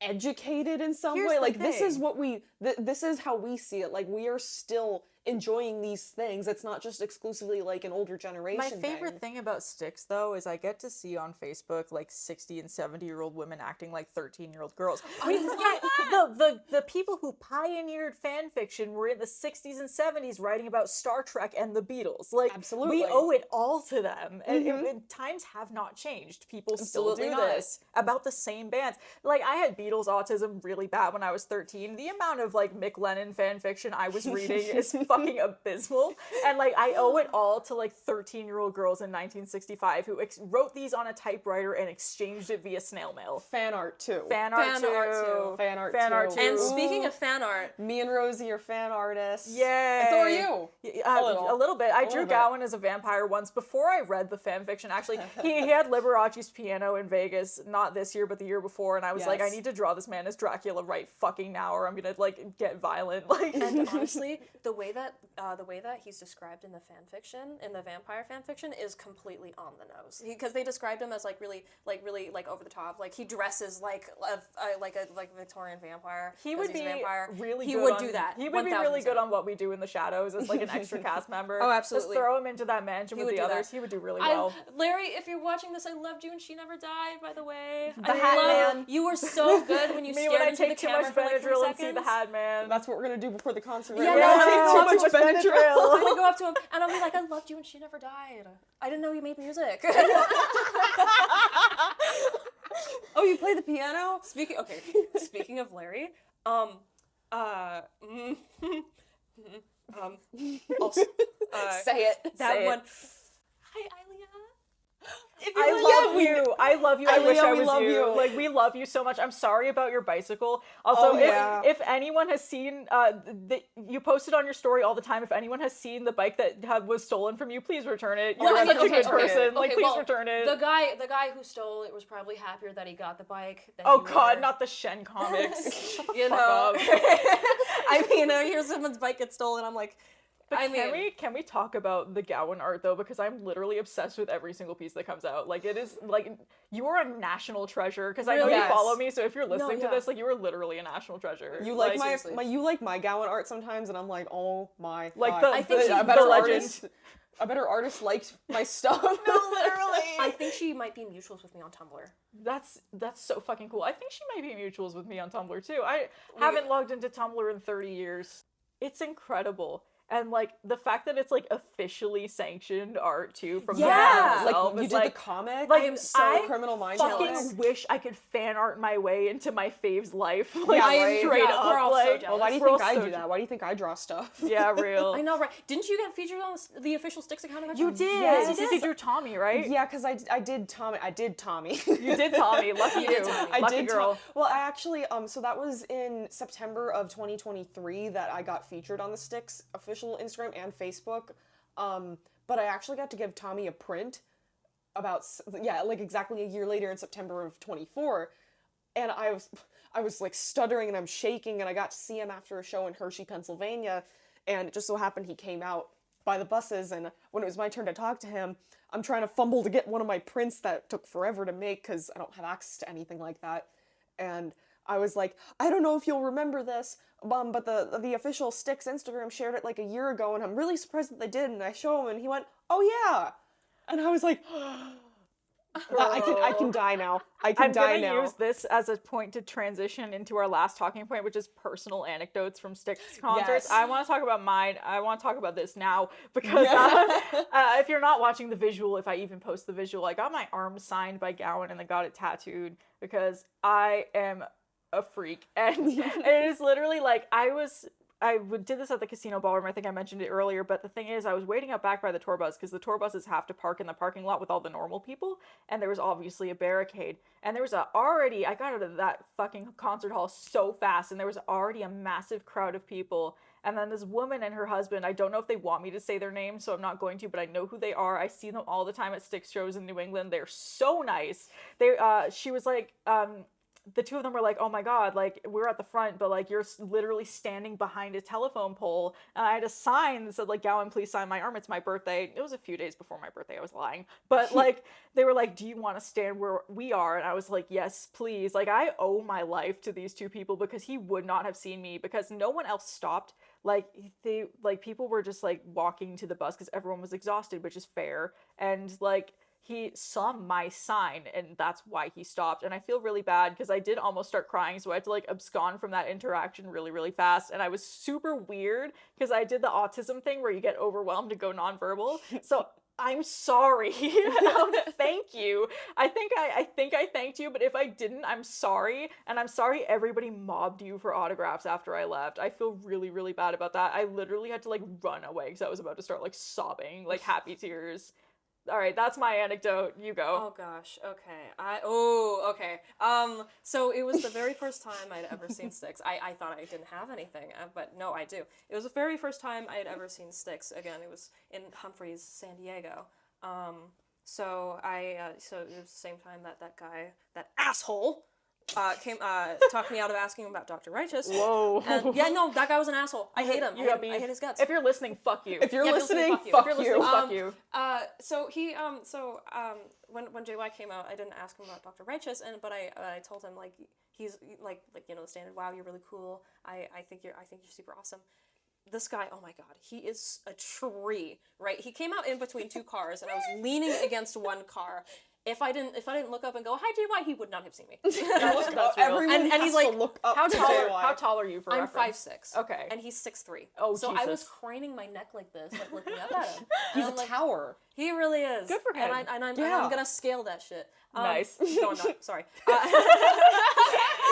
educated in some way. Like this is what this is how we see it. Like we are still enjoying these things. It's not just exclusively like an older generation My favorite thing about Styx, though, is I get to see on Facebook like 60 and 70-year-old women acting like 13-year-old girls. We forget the people who pioneered fan fiction were in the 60s and 70s writing about Star Trek and the Beatles. Like, Absolutely. we owe it all to them. And times have not changed. People Absolutely still do this about the same bands. Like, I had Beatles autism really bad when I was 13. The amount of like Mick Lennon fan fiction I was reading is fucking abysmal. And like, I owe it all to like 13-year-old girls in 1965 who wrote these on a typewriter and exchanged it via snail mail. Fan art too. Fan art too. Fan art too. And speaking of fan art, me and Rosie are fan artists. Yay! And so are you. A little bit. I drew Gowan as a vampire once before I read the fan fiction. Actually, he had Liberace's piano in Vegas, not this year, but the year before, and I was like, I need to draw this man as Dracula right fucking now, or I'm gonna like get violent. Like, and honestly, the way that he's described in the fan fiction, in the vampire fan fiction, is completely on the nose. Because they described him as like really over the top. Like he dresses like a Victorian vampire. He would be really. He good would on, do that. He would 1,000%. Be really good on What We Do in the Shadows as like an extra cast member. Oh, absolutely. Just throw him into that mansion with the others. He would do really well. Larry, if you're watching this, I loved you and she never died. By the way, the Hat Man. You were so good when you stared into the camera for like 3 seconds. And see the Hat Man. That's what we're gonna do before the concert. Yeah, no, take too much Benadryl. I'm gonna go up to him and I'll be like, I loved you and she never died. I didn't know you made music. Oh, you play the piano? Speaking of Larry, also, say it. That one. Hi, Ilea. I love you. I love you. I wish I was you. Like, we love you so much. I'm sorry about your bicycle. Also, if anyone has seen, you post it on your story all the time. If anyone has seen the bike that was stolen from you, please return it. You're such a good person. Like, please return it. The guy who stole it was probably happier that he got the bike. Oh God, not the Shen comics. You know. I mean, I hear someone's bike get stolen. I'm like. But can we talk about the Gowan art though? Because I'm literally obsessed with every single piece that comes out. Like, it is like, you are a national treasure. Because I know you follow me, so if you're listening to this, like, you are literally a national treasure. You like my Gowan art sometimes, and I'm like, oh my like God. I think a better legend. A better artist liked my stuff. No, literally. I think she might be mutuals with me on Tumblr. That's so fucking cool. I think she might be mutuals with me on Tumblr too. I haven't logged into Tumblr in 30 years. It's incredible. And, like, the fact that it's, like, officially sanctioned art, too, from the band itself. Like, you did the comic? Like, I am so criminal minded. I fucking wish I could fan art my way into my fave's life. Like, straight up. We're all so jealous. Well, why do you think I do that? Why do you think I draw stuff? Yeah, real. I know, right? Didn't you get featured on the official Styx account eventually? You did. Yes, you drew Tommy, right? Yeah, because I did Tommy. You did Tommy. Lucky you. Lucky girl. Well, I actually, so that was in September of 2023 that I got featured on the Styx official Instagram and Facebook, but I actually got to give Tommy a print about, like exactly a year later in September of 24, and I was like stuttering and I'm shaking, and I got to see him after a show in Hershey, Pennsylvania, and it just so happened he came out by the buses, and when it was my turn to talk to him, I'm trying to fumble to get one of my prints that took forever to make because I don't have access to anything like that, and I was like, I don't know if you'll remember this, but the official Styx Instagram shared it like a year ago, and I'm really surprised that they did, and I show him, and he went, oh yeah, and I was like, I can die now. I'm gonna use this as a point to transition into our last talking point, which is personal anecdotes from Styx concerts. Yes. I want to talk about mine. I want to talk about this now because if you're not watching the visual, if I even post the visual, I got my arm signed by Gowan and I got it tattooed because I am a freak, and it is literally like I did this at the casino ballroom. I think I mentioned it earlier, but the thing is, I was waiting out back by the tour bus because the tour buses have to park in the parking lot with all the normal people, and there was obviously a barricade, and there was I got out of that fucking concert hall so fast, and there was already a massive crowd of people, and then this woman and her husband, I don't know if they want me to say their name, so I'm not going to, but I know who they are. I see them all the time at Styx shows in New England. They're so nice. She was like, the two of them were like, oh my god, like, we're at the front, but like you're literally standing behind a telephone pole, and I had a sign that said like, Gowan, please sign my arm, it's my birthday. It was a few days before my birthday, I was lying, but like they were like, do you want to stand where we are? And I was like, yes please. Like, I owe my life to these two people, because he would not have seen me, because no one else stopped. Like, they, like, people were just like walking to the bus because everyone was exhausted, which is fair, and like he saw my sign, and that's why he stopped. And I feel really bad because I did almost start crying, so I had to like abscond from that interaction really, really fast. And I was super weird because I did the autism thing where you get overwhelmed to go nonverbal. So I'm sorry. Thank you. I think I thanked you, but if I didn't, I'm sorry. And I'm sorry everybody mobbed you for autographs after I left. I feel really, really bad about that. I literally had to like run away because I was about to start like sobbing, like happy tears. All right, that's my anecdote. You go. Oh gosh. Okay. Okay. So it was the very first time I'd ever seen Styx. I thought I didn't have anything, but no, I do. It was the very first time I had ever seen Styx. Again, it was in Humphreys, San Diego. So it was the same time that guy, that asshole, came talked me out of asking him about Dr. Righteous. Whoa. And, yeah, no, that guy was an asshole. I hate him. I hate his guts. If you're listening, fuck you. If you're listening, fuck you. If you're listening, fuck you. So he when JY came out, I didn't ask him about Dr. Righteous, but I told him like he's like you know, the standard, wow, you're really cool. I think you're super awesome. This guy, oh my god, he is a tree, right? He came out in between two cars, and I was leaning against one car. If I didn't look up and go, hi JY, he would not have seen me. That's Everyone real. and And he's like, to look up How to tall? JY. How tall are you for I'm reference? 5'6". Okay. And he's 6'3". Oh, so Jesus. I was craning my neck like this, like looking up at him. He's And a I'm like, tower. he really is. Good for him. And I'm Yeah. gonna scale that shit. Nice. No, I'm not. Sorry.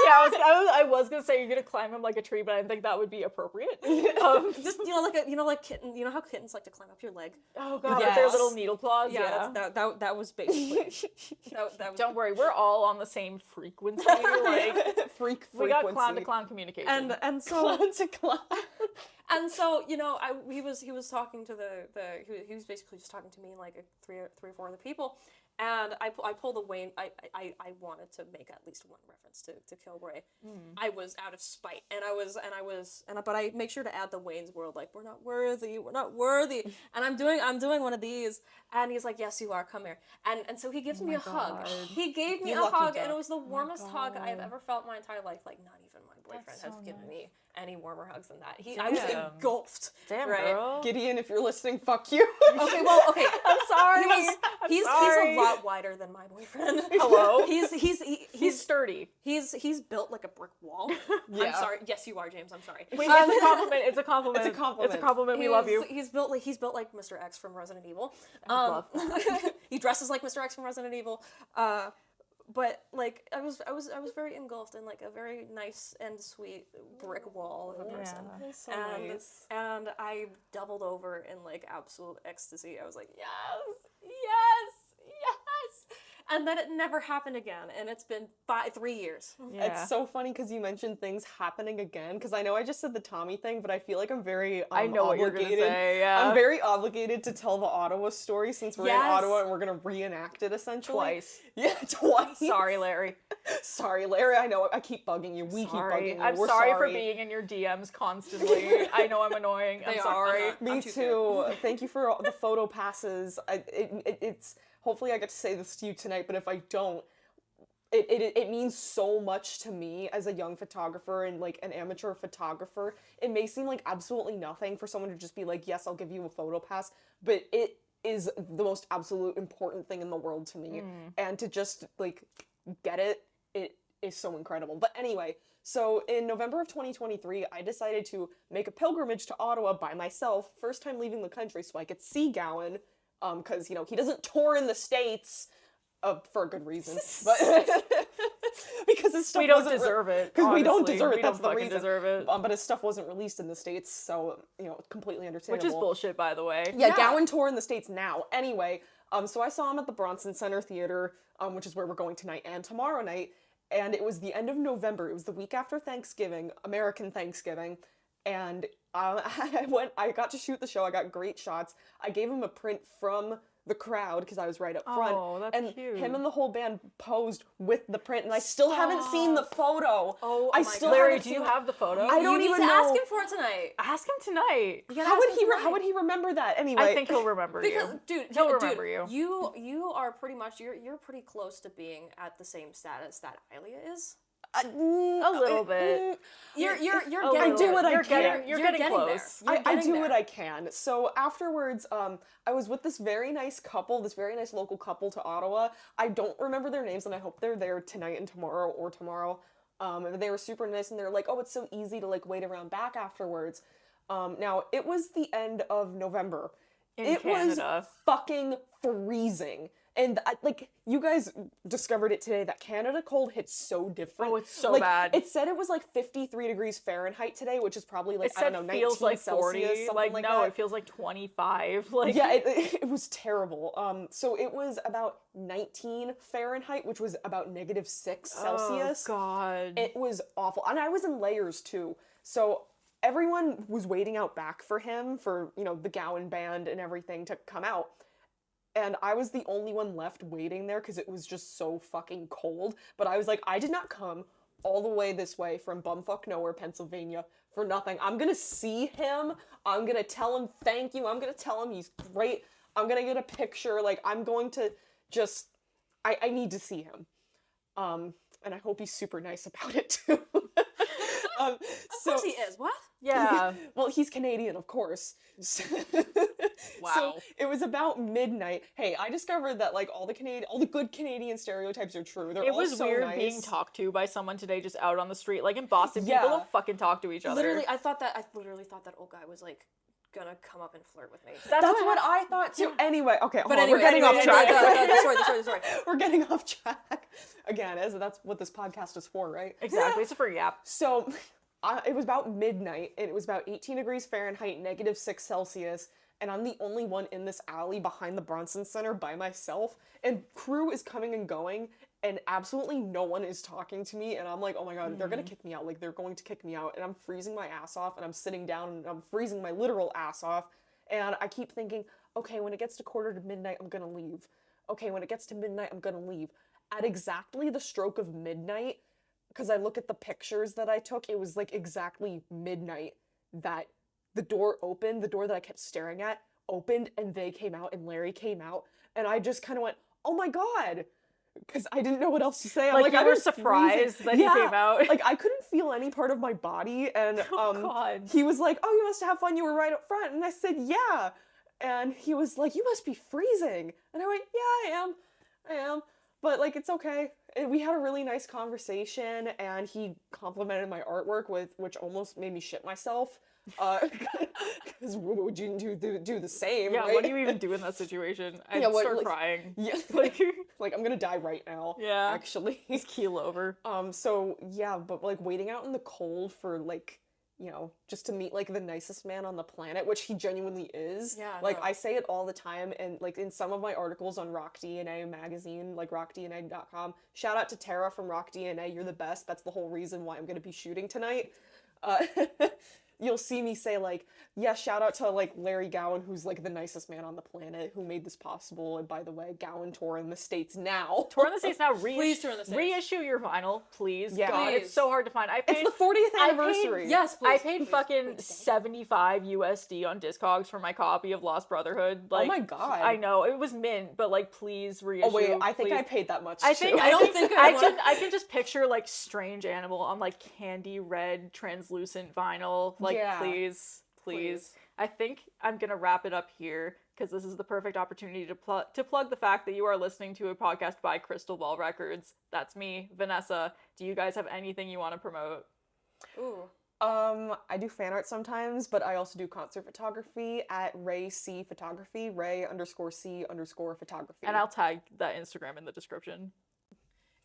Yeah, I was gonna say you're gonna climb him like a tree, but I didn't think that would be appropriate. Just like kitten. You know how kittens like to climb up your leg. Oh god, with Yes. their little needle claws. Yeah, Yeah. that was basically. that was. Don't worry, we're all on the same frequency. Like, Frequency. we got clown to clown communication. And so Clown to clown. And so, you know, he was talking to he was basically just talking to me and like three or four other people, and I pulled a Wayne. I wanted to make at least one reference to Kilroy. I was out of spite, but I make sure to add the Wayne's World, like, we're not worthy, and I'm doing one of these, and he's like, yes you are, come here, and so he gives me a hug. He gave me a hug, and it was the warmest hug I've ever felt in my entire life. Like, not even my boyfriend has given me any warmer hugs than that. I was engulfed. Damn, right? girl. Gideon, if you're listening, fuck you. Okay, well, okay. I'm sorry. He's a lot wider than my boyfriend. Hello. He's sturdy. He's built like a brick wall. Yeah. I'm sorry. Yes, you are, James. I'm sorry. Wait, it's a compliment. It's a compliment. It's a compliment. It's a compliment. We love you. He's built like Mr. X from Resident Evil. love He dresses like Mr. X from Resident Evil. But like I was very engulfed in like a very nice and sweet brick wall of a person. That's so and nice. and I doubled over in like absolute ecstasy. I was like, yes. And then it never happened again, and it's been 3 years. Yeah. It's so funny because you mentioned things happening again, because I know I just said the Tommy thing, but I feel like I'm very I know what you're gonna say, yeah. I'm very obligated to tell the Ottawa story since we're in Yes. Ottawa and we're going to reenact it essentially. Twice. Yeah, twice. Sorry, Larry. Sorry, Larry. I know. I keep bugging you. We keep bugging you. I'm We're sorry for being in your DMs constantly. I know I'm annoying. I'm They are. sorry. I'm not. Me too too. Thank you for all the photo passes. It's hopefully I get to say this to you tonight, but if I don't, it means so much to me as a young photographer and like an amateur photographer. It may seem like absolutely nothing for someone to just be like, yes, I'll give you a photo pass, but it is the most absolute important thing in the world to me. And to just like get it is so incredible. But anyway, so in November of 2023, I decided to make a pilgrimage to Ottawa by myself, first time leaving the country, so I could see Gowan, because, you know, he doesn't tour in the States, for a good reason, but because his stuff We don't wasn't deserve it. because we don't honestly. deserve it. We That's don't the fucking reason. deserve it. But his stuff wasn't released in the States, so, you know, completely understandable. Which is bullshit, by the way. Yeah, Gowan tour in the States now. Anyway, so I saw him at the Bronson Center Theater, which is where we're going tonight and tomorrow night. And it was the end of November. It was the week after Thanksgiving, American Thanksgiving. And I got to shoot the show. I got great shots. I gave him a print from the crowd because I was right up front. Oh, that's and cute. him and the whole band posed with the print, and I still haven't seen the photo. Oh, I my still God. Larry, haven't do you seen have the photo? I don't you need even to know. ask him for it tonight. Ask him tonight. You gotta How ask would him he? tonight. How would he remember that anyway? I think he'll remember Because, you. dude, He'll dude, remember you. You are pretty much you're pretty close to being at the same status that Ilea is. A little bit. You're A getting I do there. what I You're can. getting, you're getting close. There. You're I getting do what there. I can. So afterwards, I was with this very nice couple, this very nice local couple to Ottawa. I don't remember their names, and I hope they're there tonight and tomorrow or tomorrow. They were super nice, and they're like, "Oh, it's so easy to like wait around back afterwards." Now it was the end of November. In Canada. Was fucking freezing. And like you guys discovered it today that Canada cold hits so different. Oh, it's so like, bad. It said it was like 53 degrees Fahrenheit today, which is probably like It I said don't know, feels 19 like Celsius, 40. something Like, like no, that. it feels like 25. Like, Yeah, it was terrible. So it was about 19 Fahrenheit, which was about -6 Celsius. Oh God. It was awful, and I was in layers too. So everyone was waiting out back for him, for the Gowan band and everything to come out. And I was the only one left waiting there because it was just so fucking cold. But I was like, I did not come all the way this way from bumfuck nowhere, Pennsylvania for nothing. I'm gonna see him. I'm gonna tell him thank you. I'm gonna tell him he's great. I'm gonna get a picture. Like, I'm going to just, I need to see him. And I hope he's super nice about it too. Of course he is. What? Yeah. Well, he's Canadian, of course. Wow. So it was about midnight. Hey, I discovered that like all the good Canadian stereotypes are true. They're It all was so weird nice. being talked to by someone today just out on the street. Like in Boston, Yeah. people don't fucking talk to each other. Literally, I literally thought that old guy was like gonna come up and flirt with me. That's what I thought too. Anyway, okay, But hold on, anyway, we're getting off track. The story. We're getting off track again, as that's what this podcast is for, right? Exactly. It's a free app. So it was about midnight, and it was about 18 degrees Fahrenheit, -6 Celsius, and I'm the only one in this alley behind the Bronson Center by myself, and crew is coming and going, and absolutely no one is talking to me, and I'm like, oh my god, they're gonna kick me out, like, they're going to kick me out, and I'm freezing my ass off, and I'm sitting down, and I'm freezing my literal ass off, and I keep thinking, okay, when it gets to quarter to midnight, I'm gonna leave. Okay, when it gets to midnight, I'm gonna leave. At exactly the stroke of midnight, because I look at the pictures that I took, it was like exactly midnight that the door opened, the door that I kept staring at opened, and they came out, and Larry came out, and I just kind of went, oh my god, because I didn't know what else to say. Like, you I were was surprised freezing. that he came out. Like, I couldn't feel any part of my body, and God. he was like, oh, you must have fun, you were right up front, and I said, yeah, and he was like, you must be freezing, and I went, yeah, I am, but like, it's okay. And we had a really nice conversation, and he complimented my artwork, which almost made me shit myself. Because would you do the same? Yeah, right? what do you even do in that situation? I'd Yeah, start like, crying. Yeah, like I'm gonna die right now. Yeah. Actually. Just keel over. So yeah, but like waiting out in the cold for like, just to meet like the nicest man on the planet, which he genuinely is. Yeah, Like no. I say it all the time, and like in some of my articles on Rock DNA magazine, like rockdna.com. Shout out to Tara from Rock DNA. You're the best. That's the whole reason why I'm gonna be shooting tonight. You'll see me say like, yeah, shout out to like Larry Gowan, who's like the nicest man on the planet, who made this possible. And by the way, Gowan tour in the States now. Tour in the States now. Please tour in the States. Reissue your vinyl, please. Yeah. God, it's Please. so hard to find. I paid, It's the 40th I anniversary. paid- Yes, please. I paid please, fucking please. 75 USD on Discogs for my copy of Lost Brotherhood. Like, my God. I know it was mint, but like, please reissue. Oh wait, I think please. I paid that much I too. think I don't think I would. I can just picture like Strange Animal on like candy red translucent vinyl. Like, Yeah. please. Please. I think I'm gonna wrap it up here because this is the perfect opportunity to plug the fact that you are listening to a podcast by Crystal Ball Records. That's me, Vanessa. Do you guys have anything you want to promote? Ooh. I do fan art sometimes, but I also do concert photography at Ray C Photography, Ray_C_photography. And I'll tag that Instagram in the description.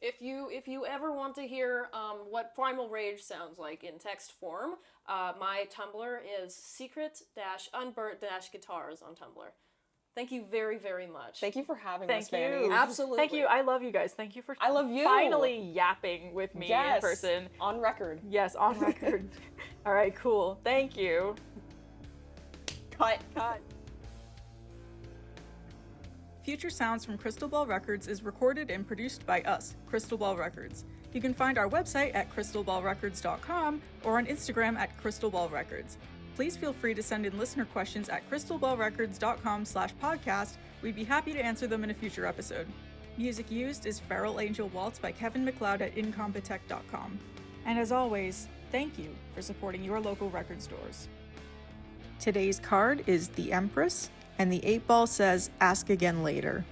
If you ever want to hear what Primal Rage sounds like in text form, my Tumblr is secret-unburnt-guitars on Tumblr. Thank you very, very much. Thank you for having Thank us, Vanny. you. Absolutely. Thank you. I love you guys. Thank you for I love you. finally yapping with me Yes, in person. on record. Yes, on record. All right, cool. Thank you. Cut. Cut. Future Sounds from Crystal Ball Records is recorded and produced by us, Crystal Ball Records. You can find our website at crystalballrecords.com or on Instagram at crystalballrecords. Please feel free to send in listener questions at crystalballrecords.com/podcast. We'd be happy to answer them in a future episode. Music used is Feral Angel Waltz by Kevin MacLeod at incompetech.com. And as always, thank you for supporting your local record stores. Today's card is the Empress, and the 8 ball says, "Ask again later."